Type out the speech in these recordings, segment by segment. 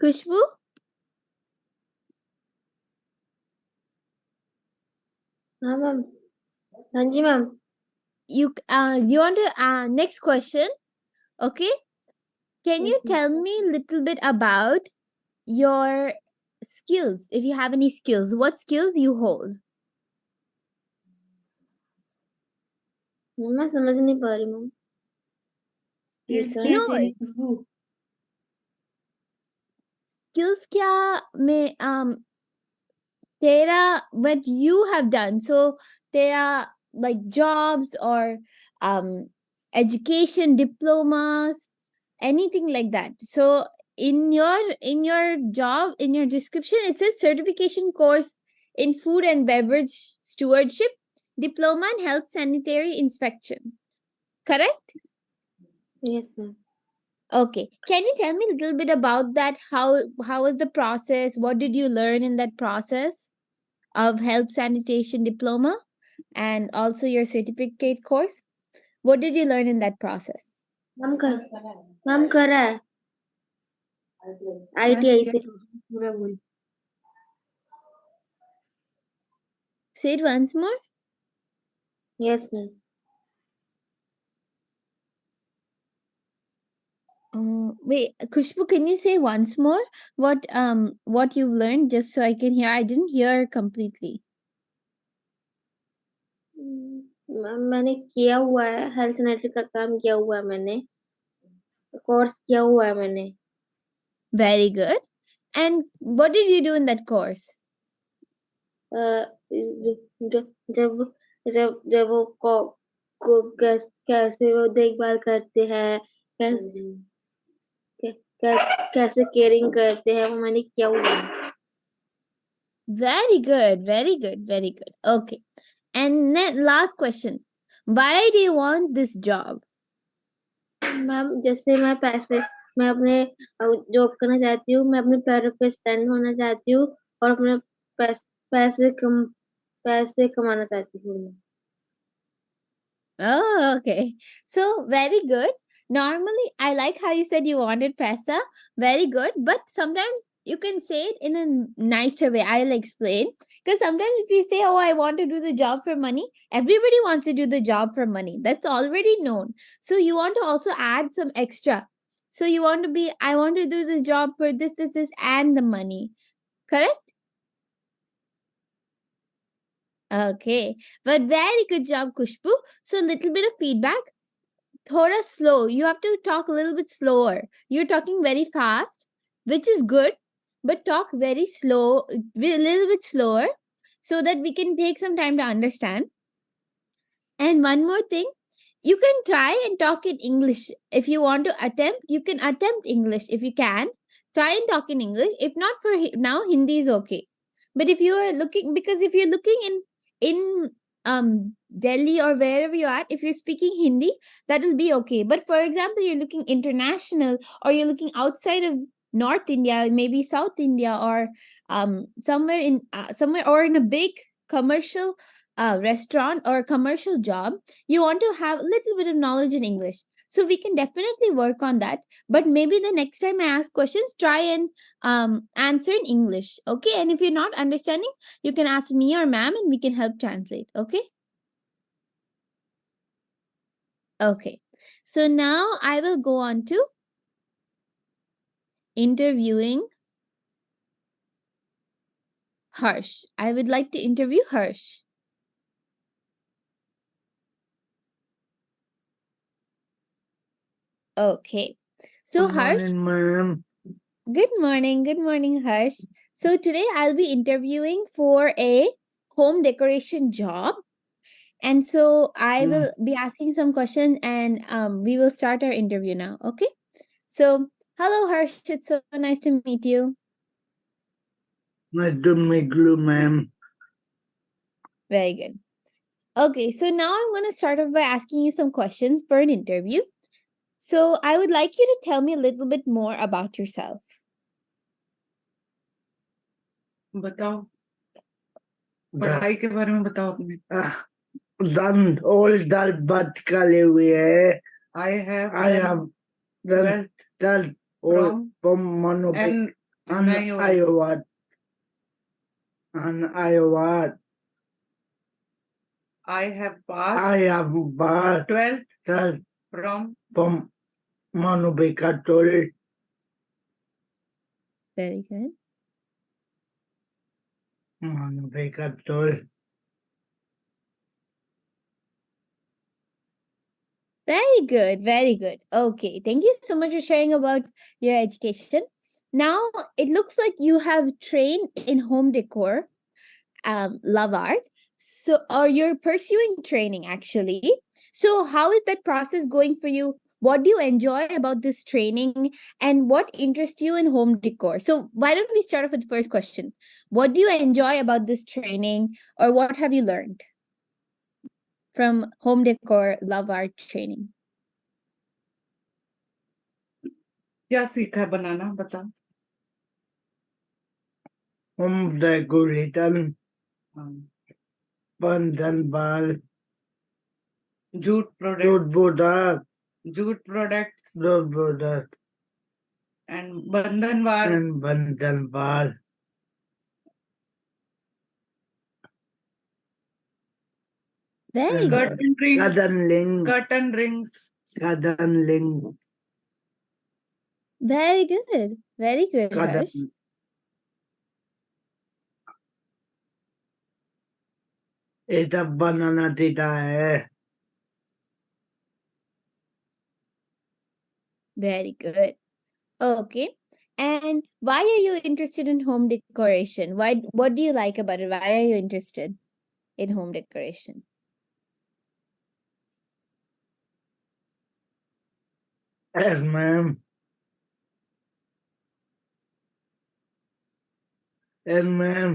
Kushbu, हाँ ma'am. हाँ जी ma'am. you want to next question? Okay, can you Yes, ma'am. tell me a little bit about your skills? If you have any skills, what skills you hold? मैं समझ नहीं पा रही ma'am. No, skills क्या में what you have done. So there are like jobs or education diplomas, anything like that. So in your job, in your description, it says certification course in food and beverage stewardship, diploma in health sanitary inspection. Correct? Yes ma'am. Okay. Can you tell me a little bit about that? How was the process? What did you learn in that process of health sanitation diploma and also your certificate course? What did you learn in that process? Ma'am कर रहा है. ITI से. Say it once more. Yes ma'am. Wait, Kushbu, can you say once more what you've learned just so I can hear? I didn't hear completely. Ma'am मैंने किया हुआ है. Health sanitary का काम किया हुआ है मैंने. कोर्स किया हुआ है मैंने. Very good. And what did you do in that course? जब जब जब वो कैसे वो देखभाल करते हैं, कैसे केयरिंग करते हैं, वो मैंने किया हुआ है. Very good, very good, very good. Okay. And then last question. Why do you want this job? Ma'am जैसे मैं अपने जॉब करना चाहती हूँ. मैं अपने पैरों पे स्टैंड होना चाहती हूँ और अपने पैसे कमाना चाहती हूँ. Oh, okay. So very good. Normally, I like how you said you wanted pesa. Very good. But sometimes you can say it in a nicer way. I'll explain. Because sometimes if you say, oh, I want to do the job for money, everybody wants to do the job for money. That's already known. So you want to also add some extra. So you want to be, I want to do the job for this, and the money. Correct? Okay. But very good job, Kushbu. So a little bit of feedback. Thoda slow. You have to talk a little bit slower. You're talking very fast, which is good, but talk very slow, a little bit slower, so that we can take some time to understand. And one more thing, you can try and talk in English. If you want to attempt, you can attempt English if you can. Try and talk in English. If not for now, Hindi is okay. But if you are looking, because if you're looking in Delhi or wherever you're at, if you're speaking Hindi, that will be okay. But for example, you're looking international or you're looking outside of North India, maybe South India, or somewhere or in a big commercial restaurant or commercial job, you want to have a little bit of knowledge in English. So we can definitely work on that. But maybe the next time I ask questions, try and answer in English. Okay. And if you're not understanding, you can ask me or ma'am and we can help translate. Okay. Okay. So now I will go on to interviewing Harsh. I would like to interview Harsh. Okay. So Good Harsh. morning, ma'am. Good morning. Good morning, Harsh. So today I'll be interviewing for a home decoration job. And so I will be asking some questions and we will start our interview now. Okay. So hello, Harsh. It's so nice to meet you. Nice to meet you, ma'am. Very good. Okay. So now I'm going to start off by asking you some questions for an interview. So I would like you to tell me a little bit more about yourself. बताओ पढ़ाई के बारे में बताओ अपने. Done all that but kale हुए है. I have I have done that all from from Monopic an An नहीं हुआ। Iowa. An Iowa. I have passed I have bought 12th that from from Manubikatul. Very good. Manubikatul. Very good. Very good. Okay. Thank you so much for sharing about your education. Now, it looks like you have trained in home decor, love art. So, or you're pursuing training actually. So, how is that process going for you? What do you enjoy about this training and what interests you in home decor? So, why don't we start off with the first question? What do you enjoy about this training or what have you learned from home decor love art training? क्या सीखा बनाना बता। Home decoration. Bandan bal. Jute product Jut Buddha. Jute products Jut Buddha. And bandhanwar And Bandan bal. Very And good. curtain rings, Garden curtain rings, Garden Very good. Very good, Garden. Harsh. এটা বানানা দিতা है Very good. Okay. And why are you interested in home decoration? What do you like about it? Why are you interested in home decoration? Yes, ma'am. Yes, ma'am.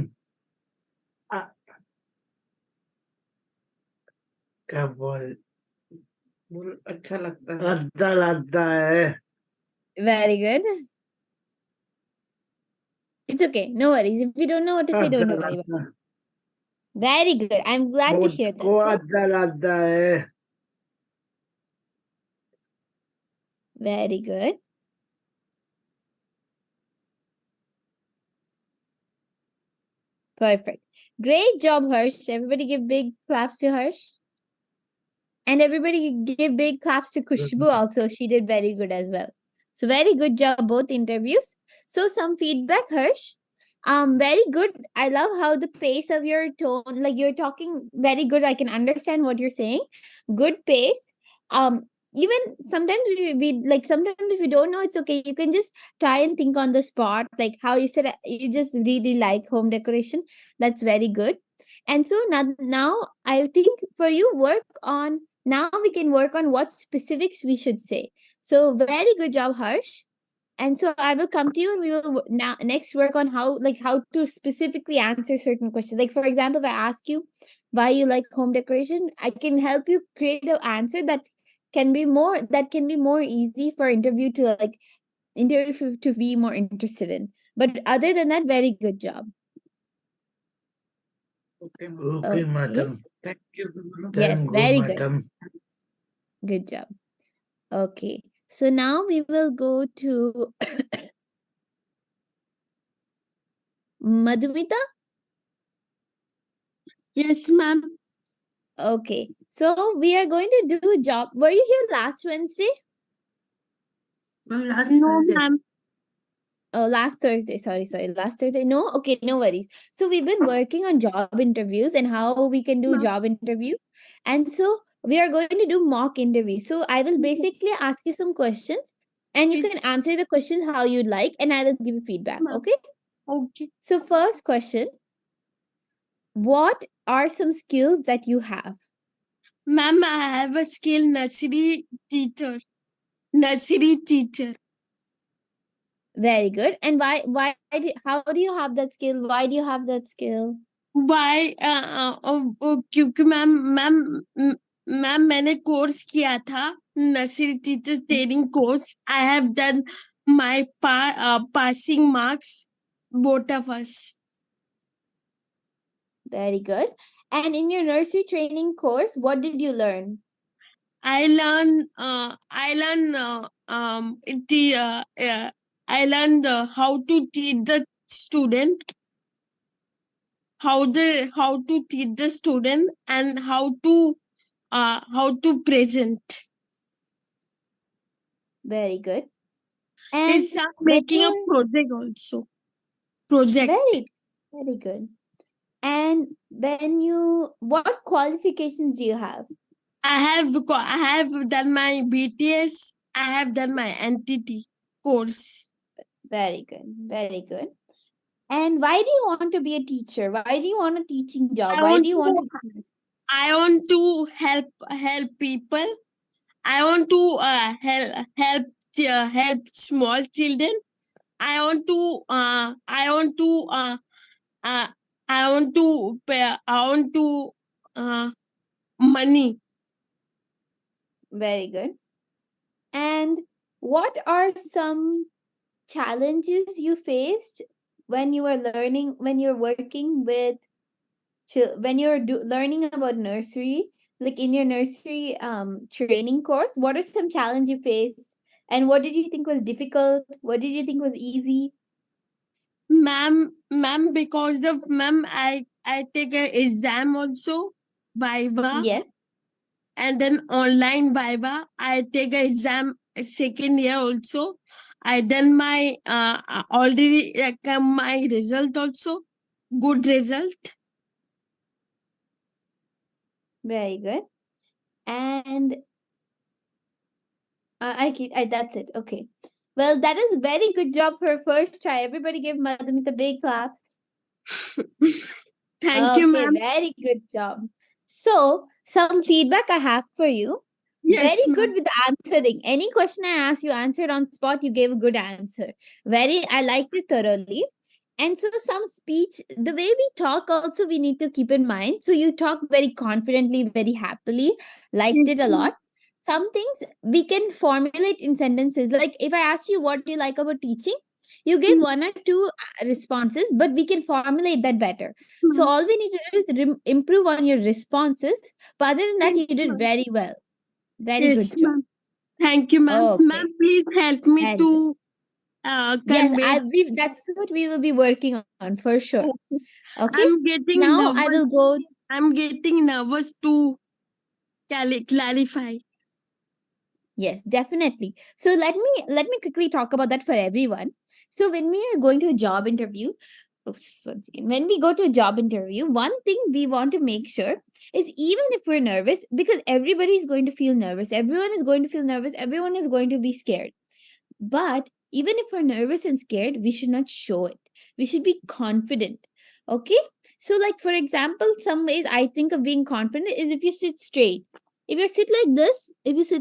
क्या बोल अच्छा लगता लगता है Very good. It's okay. No worries. If you don't know what to say, don't worry about it. Very good. I'm glad to hear that. मुझको So, अच्छा लगता है very good. Perfect. Great job, Harsh. Everybody give big claps to Harsh. And everybody give big claps to Kushbu also. She did very good as well. So very good job, both interviews. So some feedback, Harsh. Very good. I love how the pace of your tone, like you're talking very good. I can understand what you're saying. Good pace. Even sometimes we like sometimes if you don't know, it's okay. You can just try and think on the spot, like how you said you just really like home decoration. That's very good. And so now I think for you work on now we can work on what specifics we should say. So very good job, Harsh. And so I will come to you and we will now next work on how to specifically answer certain questions. Like for example, if I ask you why you like home decoration, I can help you create an answer that can be more easy for interview to be more interested in. But other than that, very good job. है। Okay Okay. Madam thank you. Yes, thank you very good. Madam Good job. Okay. So now we will go to Madhumita. Yes, ma'am. Okay. So we are going to do a job. Were you here last Wednesday? Last No, ma'am. Oh, last Thursday. Sorry. Last Thursday. No? Okay, no worries. So we've been working on job interviews and how we can do Ma'am. job interview. And so we are going to do mock interview. So I will basically ask you some questions and you can Yes. answer the questions how you like and I will give you feedback. Ma'am. Okay? Okay. So first question, what are some skills that you have? Ma'am, I have a skill nursery teacher. Nursery teacher. Very good. And how do you have that skill? Why do you have that skill? Why? क्योंकि ma'am मैंने course किया था nursery teacher training course. I have done my passing marks, both of us. Very good. And in your nursery training course, what did you learn? I learn I learned how to teach the student, how to teach the student, and how to present. Very good. And Yes, I'm when making a you're project also. Project. very good. And what qualifications do you have? I have done my BTS. I have done my NTT course. Very good. Very good. And why do you want to be a teacher? Why do you want a teaching job? I Why want do you want to I want to help people. I want to help small children. I want to I want to uh, I want to money. Very good. And what are some challenges you faced when you were when you're working with when you're learning about nursery, like in your nursery training course? What are some challenges you faced, and what did you think was difficult? What did you think was easy? Ma'am, because of ma'am, I take an exam also, Viva, Yes. and then online Viva. I take an exam second year also. I done my already my result also, good result. Very good. And that's it. Okay. Well, that is very good job for a first try. Everybody give Madhumita big claps. Thank you, Okay, ma'am. very good job. So, some feedback I have for you. Yes, Very ma'am. good with answering. Any question I asked, you answered on spot. You gave a good answer. I liked it thoroughly. And so, some speech, the way we talk, also we need to keep in mind. So, you talk very confidently, very happily. Liked it Yes, a ma'am. lot. Some things we can formulate in sentences. Like if I ask you what do you like about teaching, you give one or two responses, but we can formulate that better. So Ma'am. all we need to do is improve on your responses. But other than that, Yes, you did ma'am. very well. Very Yes, good job. ma'am. Thank you, ma'am. Okay. Ma'am, please help me Very good. to Yes, convey. that's what we will be working on for sure. Okay. I'm getting Now I nervous. will go. I'm getting nervous to clarify. Yes, definitely. So let me quickly talk about that for everyone. So when we are going to a job interview, once again, when we go to a job interview, one thing we want to make sure is even if we're nervous, because everybody is going to feel nervous, everyone is going to feel nervous, everyone is going to be scared. But even if we're nervous and scared, we should not show it. We should be confident. Okay. So, like for example, some ways I think of being confident is if you sit straight. If you sit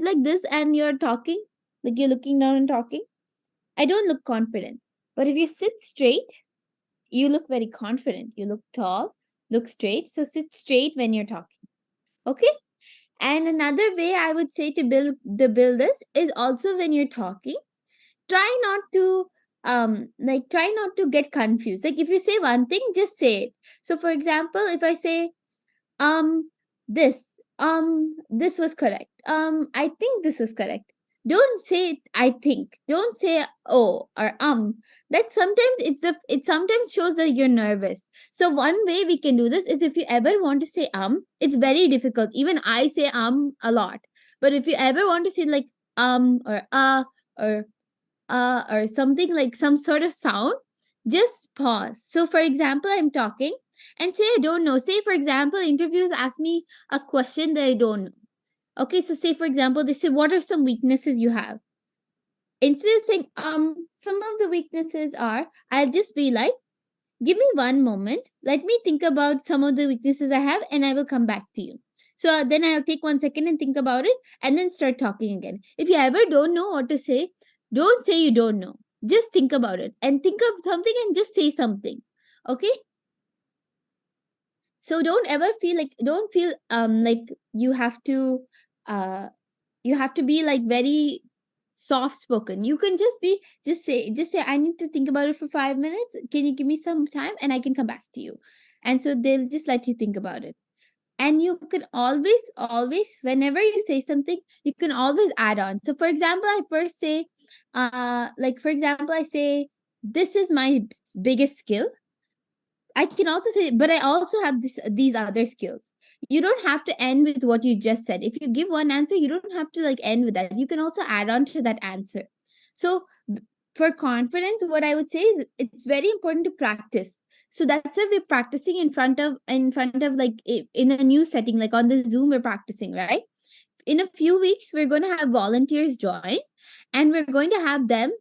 like this and you're talking, like you're looking down and talking, I don't look confident. But if you sit straight, you look very confident. You look tall, look straight. So sit straight when you're talking. Okay. And another way I would say to build this is also when you're talking, try not to get confused. Like if you say one thing, just say it. So for example, if I say um this was correct, I think this is correct, don't say I think, don't say oh or that sometimes it sometimes shows that you're nervous. So one way we can do this is, if you ever want to say it's very difficult, even I say a lot, but if you ever want to say like or or or something like some sort of sound, just pause. So for example, I'm talking and say I don't know. Say for example, interviewers ask me a question that I don't know. Okay, so say for example, they say what are some weaknesses you have. Instead of saying some of the weaknesses are, I'll just be like, give me one moment, let me think about some of the weaknesses I have and I will come back to you. So then I'll take 1 second and think about it and then start talking again. If you ever don't know what to say, don't say you don't know. Just think about it and think of something and just say something. Okay? So don't ever feel like uh you have to be like very soft spoken. You can just say I need to think about it for 5 minutes, can you give me some time and I can come back to you. And so they'll just let you think about it. And you can always whenever you say something, you can always add on. So for example, I first say like for example, I say, this is my biggest skill. I can also say, but I also have these other skills. You don't have to end with what you just said. If you give one answer, you don't have to like end with that. You can also add on to that answer. So for confidence, what I would say is it's very important to practice. So that's why we're practicing in front of like in a new setting, like on the Zoom, we're practicing, right? In a few weeks, we're going to have volunteers join, and we're going to have them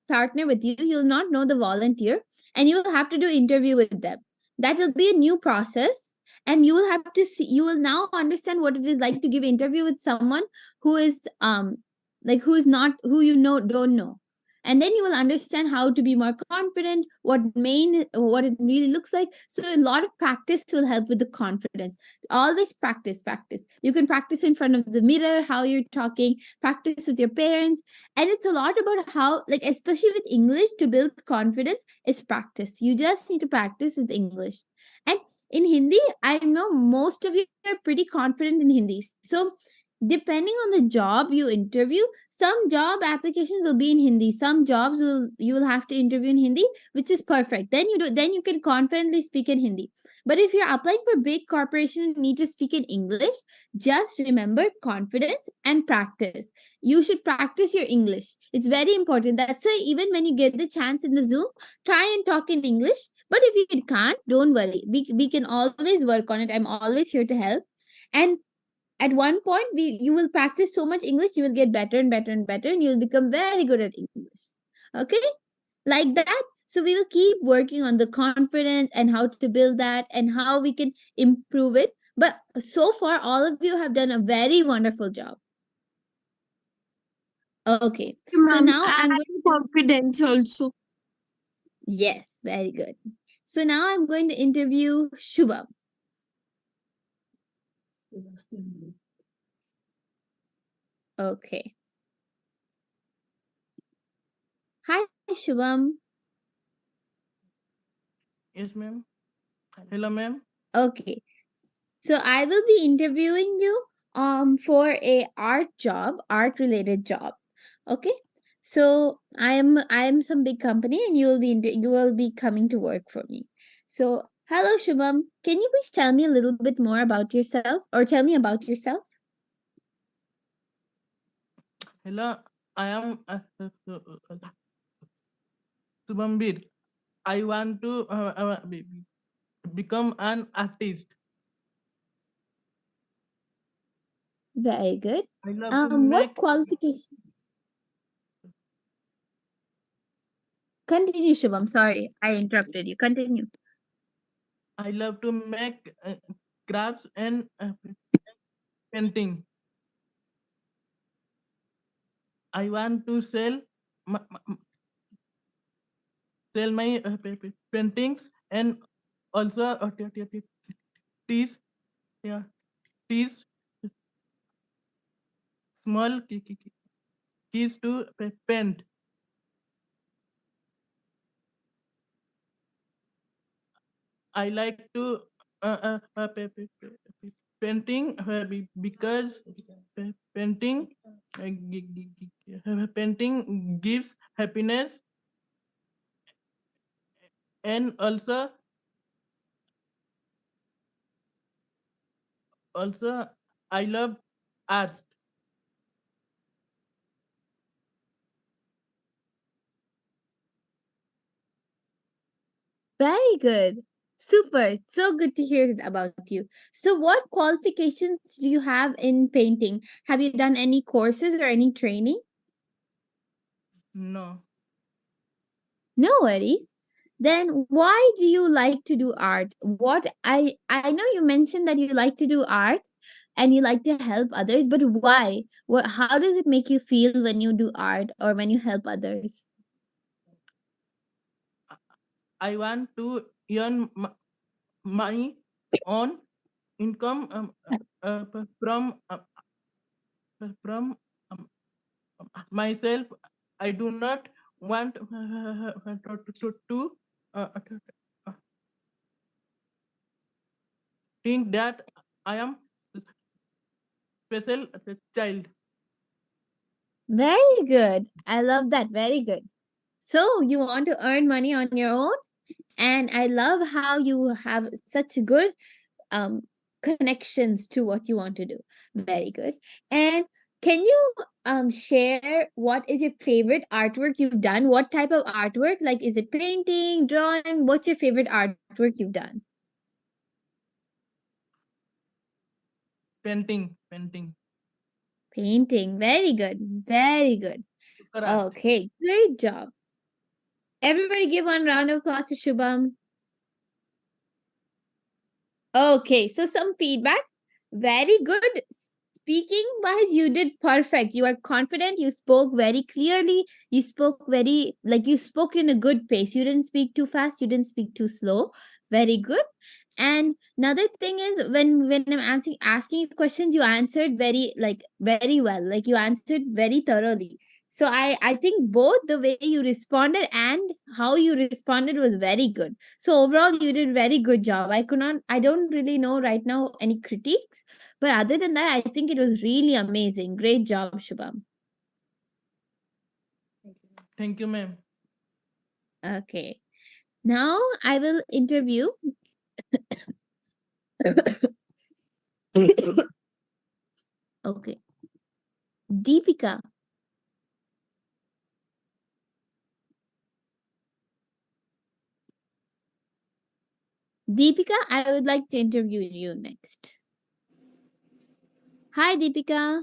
partner with you. You'll not know the volunteer, and you will have to do interview with them. That will be a new process, and you will have to see, you will now understand what it is like to give interview with someone who is like who is not, who you know don't know. And then you will understand how to be more confident, what it really looks like. So a lot of practice will help with the confidence. Always practice. You can practice in front of the mirror how you're talking, practice with your parents. And it's a lot about how, like, especially with English, to build confidence is practice. You just need to practice with English. And in Hindi, I know most of you are pretty confident in Hindi. So depending on the job you interview, some job applications will be in Hindi, some jobs will you will have to interview in Hindi, which is perfect. Then you can confidently speak in Hindi. But if you're applying for big corporation and need to speak in English, just remember confidence and practice. You should practice your English. It's very important. That's why even when you get the chance in the Zoom, try and talk in English. But if you can't, don't worry. We can always work on it. I'm always here to help. And at one point, you will practice so much English, you will get better and better and better, and you'll become very good at English. Okay? Like that. So we will keep working on the confidence and how to build that and how we can improve it. But so far, all of you have done a very wonderful job. Okay. So Ma'am, now I I'm have going to. confidence also. Yes, very good. So now I'm going to interview Shubham. Okay. Hi, Shubham. Yes, ma'am. Hello, ma'am. Okay. So I will be interviewing you for a art related job. Okay? So I am some big company, and you will be coming to work for me. So hello Shubham, can you please tell me a little bit more about yourself, or tell me about yourself? Hello, I am Subhambir. I want to become an artist. Very good. I love to What make qualification? Continue, Shubham. Sorry, I interrupted you. Continue. I love to make crafts and painting. I want to my, sell my paintings and also teach yeah, teach small kids to paint. I like to painting because painting painting gives happiness, and also I love art. Very good. Super. So good to hear about you. So, what qualifications do you have in painting? Have you done any courses or any training? No, No worries. Then why do you like to do art? I know you mentioned that you like to do art and you like to help others, but why? How does it make you feel when you do art or when you help others? I want to earn my own income from myself. I do not want to think that I am special child. Very good. I love that. Very good. So you want to earn money on your own, and I love how you have such good um connections to what you want to do. Very good. And can you share what is your favorite artwork you've done? What type of artwork? Like, is it painting, drawing? What's your favorite artwork you've done? Painting. Painting. Very good. Very good. Correct. Okay, great job. Everybody give one round of applause to Shubham. Okay, so some feedback. Very good. Speaking wise, you did perfect. You are confident. You spoke very clearly. You spoke very, like, you spoke in a good pace. You didn't speak too fast. You didn't speak too slow. Very good. And another thing is when I'm asking you questions, you answered very well. Like, you answered very thoroughly. So I think both the way you responded and how you responded was very good. So overall, you did very good job. I don't really know right now any critiques, but other than that, I think it was really amazing. Great job, Shubham. Thank you, ma'am. Okay. Now I will interview. Okay. Deepika. Deepika, I would like to interview you next. Hi, Deepika.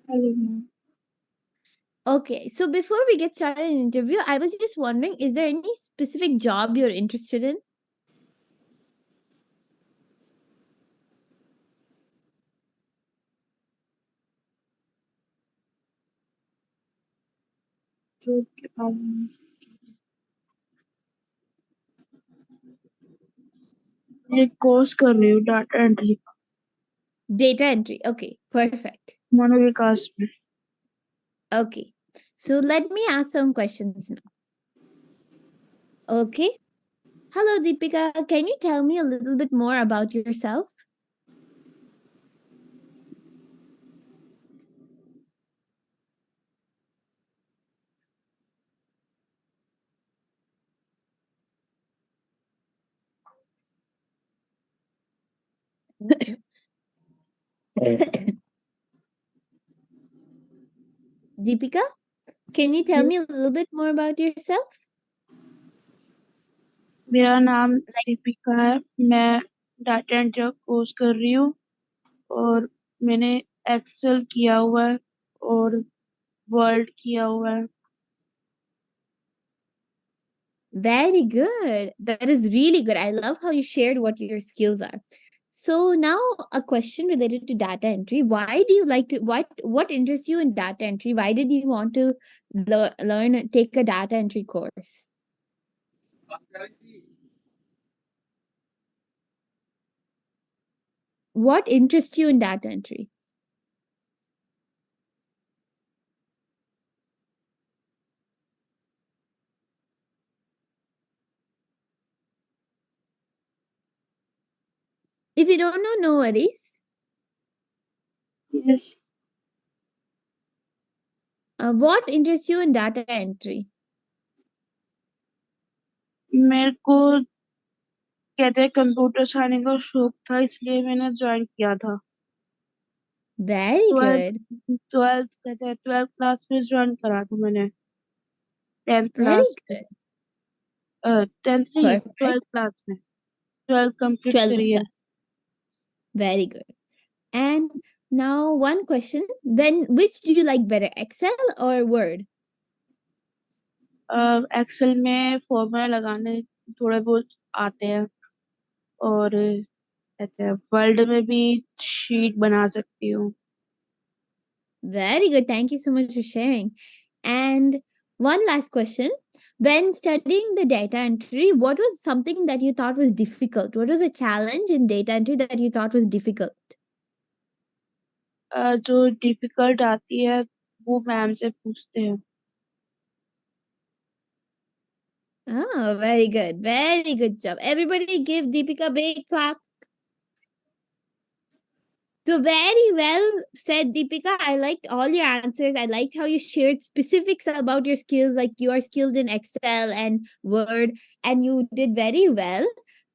Hello, ma'am. Okay, so before we get started in interview, I was just wondering, is there any specific job you're interested in? Job के बारे में ये course कर रही हूँ data entry का Data entry. Okay, perfect. मानव विकास में Okay, so let me ask some questions now. Okay. Hello, Deepika. Can you tell me a little bit more about yourself? Deepika, can you tell me a little bit more about yourself? मेरा नाम दीपिका है मैं data entry का course कर रही हूँ और मैंने एक्सेल किया हुआ है और वर्ड किया हुआ है Very good. That is really good. I love how you shared what your skills are. So now a question related to data entry. Why do you like to what interests you in data entry? Why did you want to learn take a data entry course? What interests you in data entry? If you don't know, no worries. Yes What interests you in data entry? मेरे को कहते हैं computer सिखाने का शौक था इसलिए मैंने ज्वाइन किया था Very twelfth good. Twelfth class में ज्वाइन करा था मैंने 10th Very क्लास good. में 10th नहीं Perfect. 12th क्लास में 12th कंप्लीट 12th करी है class. Very good. And now one question. Then which do you like better, Excel or Word? Excel में फॉर्मूला लगाने थोड़े बहुत आते हैं और कहते हैं वर्ल्ड में भी शीट बना सकती हूँ Very good. Thank you so much for sharing. And one last question. When studying the data entry, what was something that you thought was difficult? What was a challenge in data entry that you thought was difficult? जो difficult आती है वो ma'am से पूछते हैं Oh, very good. Very good job. Everybody give Deepika a big clap. So very well said, Deepika. I liked all your answers. I liked how you shared specifics about your skills, like you are skilled in Excel and Word, and you did very well.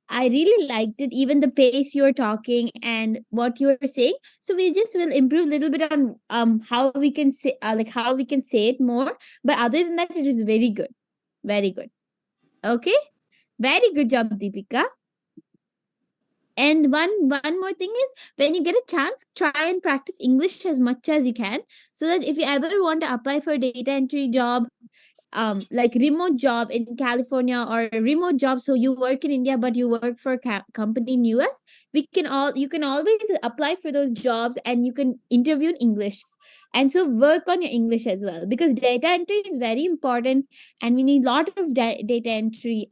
I really liked it, even the pace you're talking and what you're saying. So we just will improve a little bit on how we can say how we can say it more. But other than that, it is very good. Very good. Okay. Very good job, Deepika. And one more thing is, when you get a chance, try and practice English as much as you can, so that if you ever want to apply for a data entry job, like remote job in California, or a remote job, so you work in India but you work for a company in US, you can always apply for those jobs and you can interview in English. And so work on your English as well, because data entry is very important, and we need a lot of data entry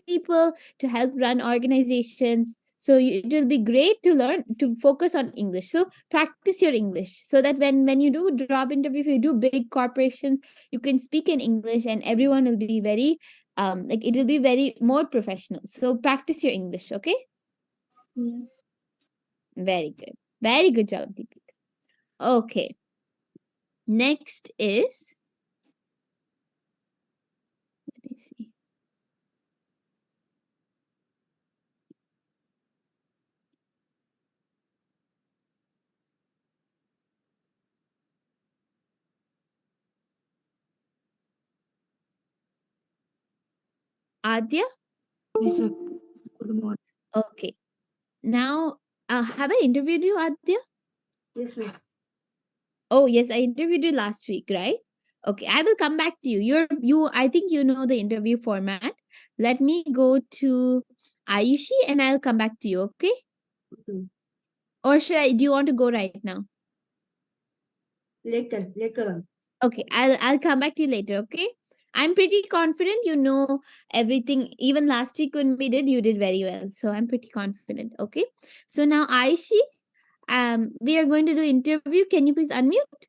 people to help run organizations. So it will be great to learn to focus on English. So practice your English, so that when you do job interview, if you do big corporations, you can speak in English and everyone will be very like it will be very more professional. So practice your English, okay? Yeah. Very good. Very good job, Deepika. Okay. Next is, let me see. Adya? Yes, sir. Good morning. Okay. Now, have I interviewed you, Adya? Yes, ma'am. Oh, yes, I interviewed you last week, right? Okay, I will come back to you. I think you know the interview format. Let me go to Ayushi and I'll come back to you, okay? Okay. Or do you want to go right now? Later on. Okay, I'll come back to you later, okay? I'm pretty confident you know everything. Even last week when we did, you did very well. So I'm pretty confident, okay? So now Aishi, we are going to do interview. Can you please unmute?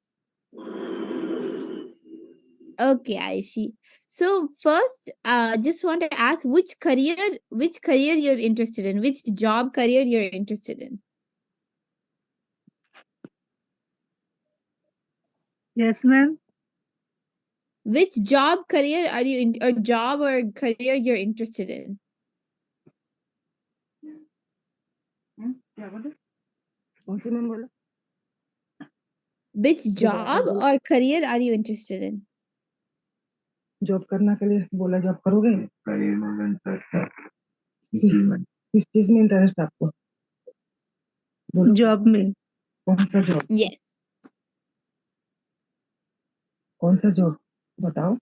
Okay, Aishi. So first, just want to ask which career you're interested in, which job career you're interested in. Yes, ma'am. Which job career are you in, or job or career you're interested in? क्या बोले? कौन सी ma'am बोला? Which job or career are you interested in? Job करने के लिए बोला, job करोगे? Career में इंटरेस्ट है किस चीज में इंटरेस्ट आपको? बोलो। जॉब में। कौन सा जॉब? Yes. कौन सा जॉब बताओ?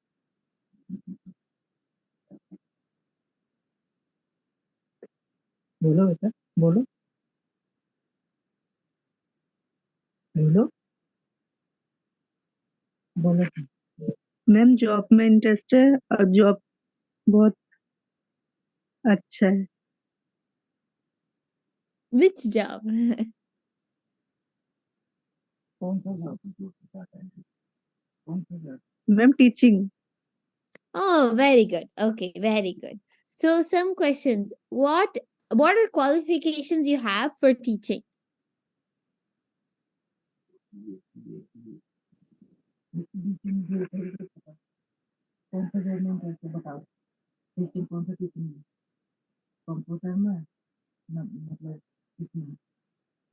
बोलो बेटा, बोलो बोलो बोलो। मैम जॉब में इंटरेस्ट है और जॉब बहुत अच्छा है। Which job? कौन सा जॉब? कौन सा job? Ma'am teaching. Oh, very good. Okay, very good. So some questions. What are qualifications you have for teaching? कौन सा जॉब में इंटरेस्ट है बताओ? टीचिंग, कौन सा टीचिंग? कंप्यूटर में मतलब किसमें?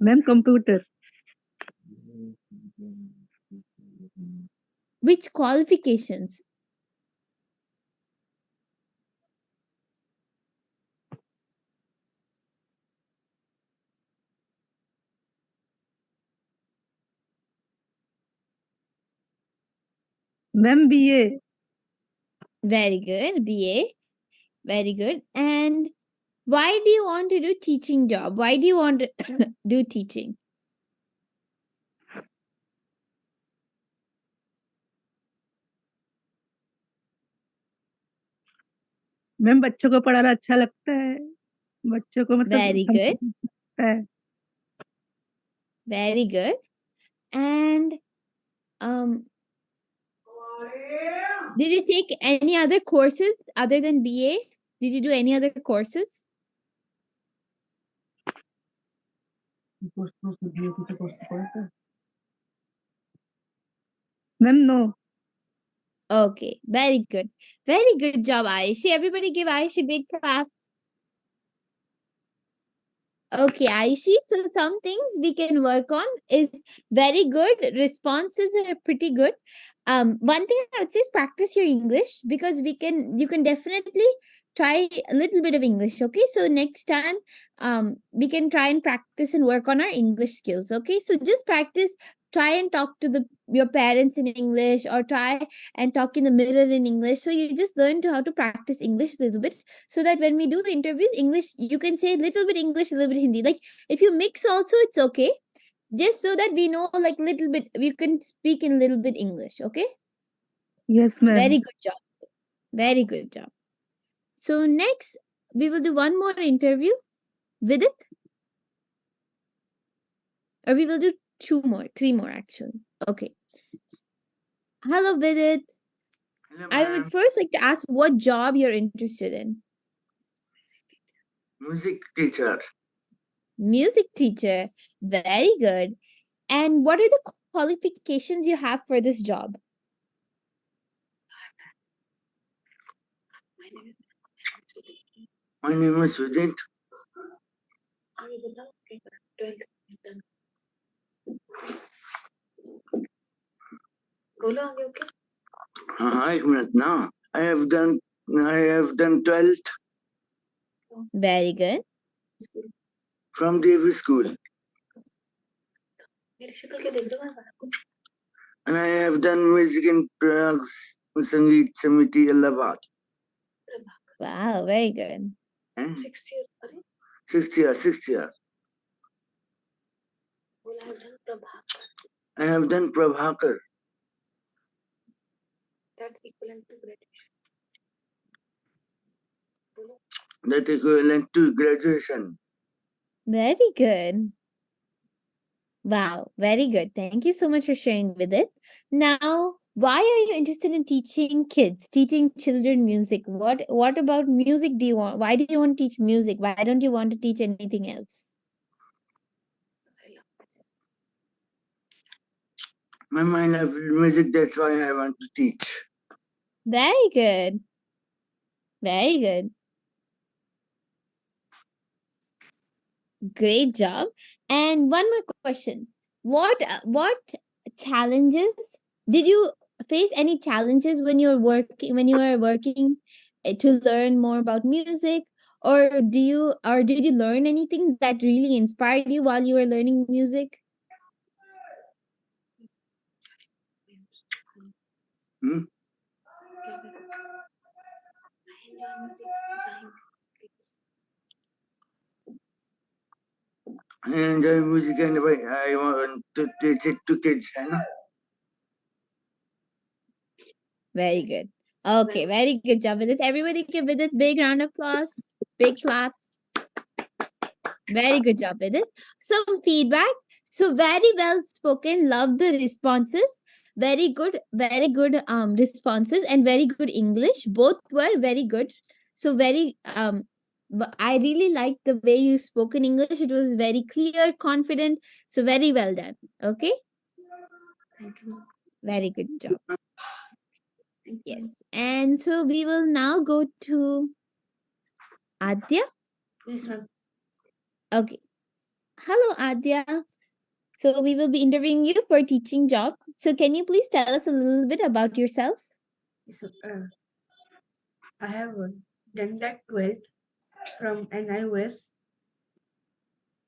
Ma'am computer. Which qualifications? Ma'am BA. Very good. BA. Very good. And why do you want to do teaching job? Why do you want to do teaching? Ma'am बच्चों को पढ़ाना अच्छा लगता है। बच्चों को मतलब Very good. लगता है। Very good. And um, did you take any other courses other than BA? Did you do any other courses? কি কোর্স দিয়ে কিছু কোর্স করেছে? Ma'am, no. Okay, very good. Very good job, Aishi. Everybody give Aishi big clap. Okay, Aishi. So some things we can work on is very good. Responses are pretty good. One thing I would say is practice your English because you can definitely try a little bit of English. Okay, so next time, we can try and practice and work on our English skills. Okay, so just practice. Try and talk to your parents in English, or try and talk in the mirror in English. So you just learn how to practice English a little bit, so that when we do the interviews, English, you can say a little bit English, a little bit Hindi. Like if you mix also, it's okay. Just so that we know like little bit, we can speak in little bit English. Okay. Yes, ma'am. Very good job. Very good job. So next, we will do one more interview with it, or we will do three more actually. Okay. Hello, Vidit. Hello, I would ma'am. first like to ask what job you're interested in. Music teacher. Music teacher. Very good. And what are the qualifications you have for this job? My name is Vidit. हाँ एक minute ना. I have done 12th Very good. from Devi School. And I have done music in Prague's Sangeet Samiti Allahabad. Wow, very good. 6 years. I have done Prabhakar. That's equivalent to graduation. Very good. Wow, very good. Thank you so much for sharing with it. Now, why are you interested in teaching kids, teaching children music? What about music do you want? Why do you want to teach music? Why don't you want to teach anything else? My mind have music, that's why I want to teach. Very good. Very good. Great job. And one more question. What challenges did you face, any challenges when you were working to learn more about music, or did you learn anything that really inspired you while you were learning music? Hmm? I enjoy music and I want to teach it to kids, you know? Very good. Okay, very good job with it. Everybody give with it big round of applause, big claps. Very good job with it. Some feedback. So very well spoken. Love the responses. Very good responses, and very good English. Both were very good. So very I really liked the way you spoke in English. It was very clear, confident. So very well done. Okay. Thank you. Very good job. Yes. And so we will now go to Adya. Yes, ma'am. Okay. Hello, Adya. So we will be interviewing you for a teaching job. So can you please tell us a little bit about yourself? So, I have done that 12th from NIOS,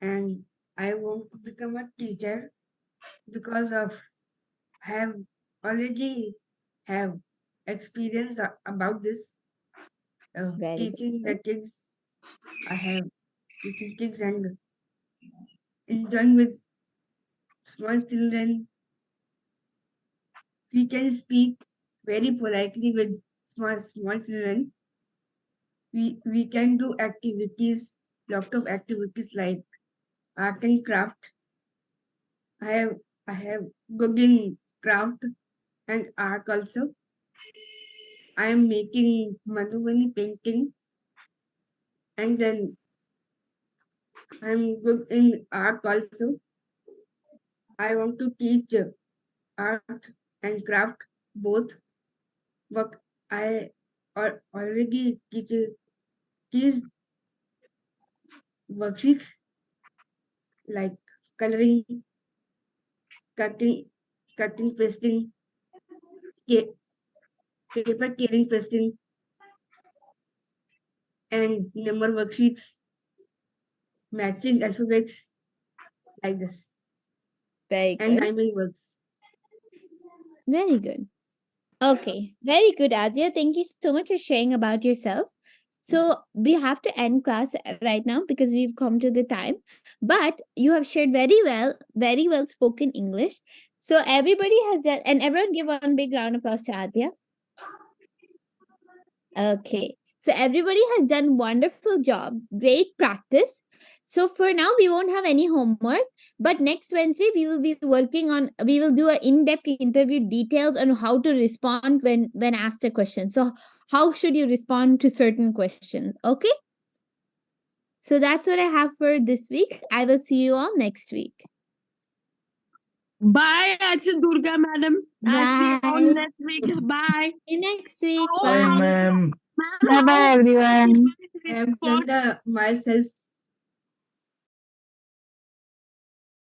and I want to become a teacher because of have already have experience about this Very teaching the good. kids. I have teaching kids and enjoying with small children. We can speak very politely with small children. We can do activities, lot of activities like art and craft. I have good in craft and art also. I am making Madhubani painting, and then I'm good in art also. I want to teach art and craft both, but I already teach worksheets like coloring, cutting, pasting, ca- paper carrying, pasting, and number worksheets, matching alphabets like this, Very and good. timing works. Very good. Okay. Very good, Adya. Thank you so much for sharing about yourself. So we have to end class right now because we've come to the time. But you have shared very well spoken English. So everybody has done, and everyone give one big round of applause to Adya. Okay. So everybody has done wonderful job. Great practice. So for now we won't have any homework, but next Wednesday we will do an in-depth interview details on how to respond when asked a question. So how should you respond to certain questions? Okay? So that's what I have for this week. I will see you all next week. Bye, Archit Durga madam. I'll see you all Bye. next week. Bye. See you next week. Bye, Bye. ma'am. Ma'am, Bye bye, everyone. I have done the myself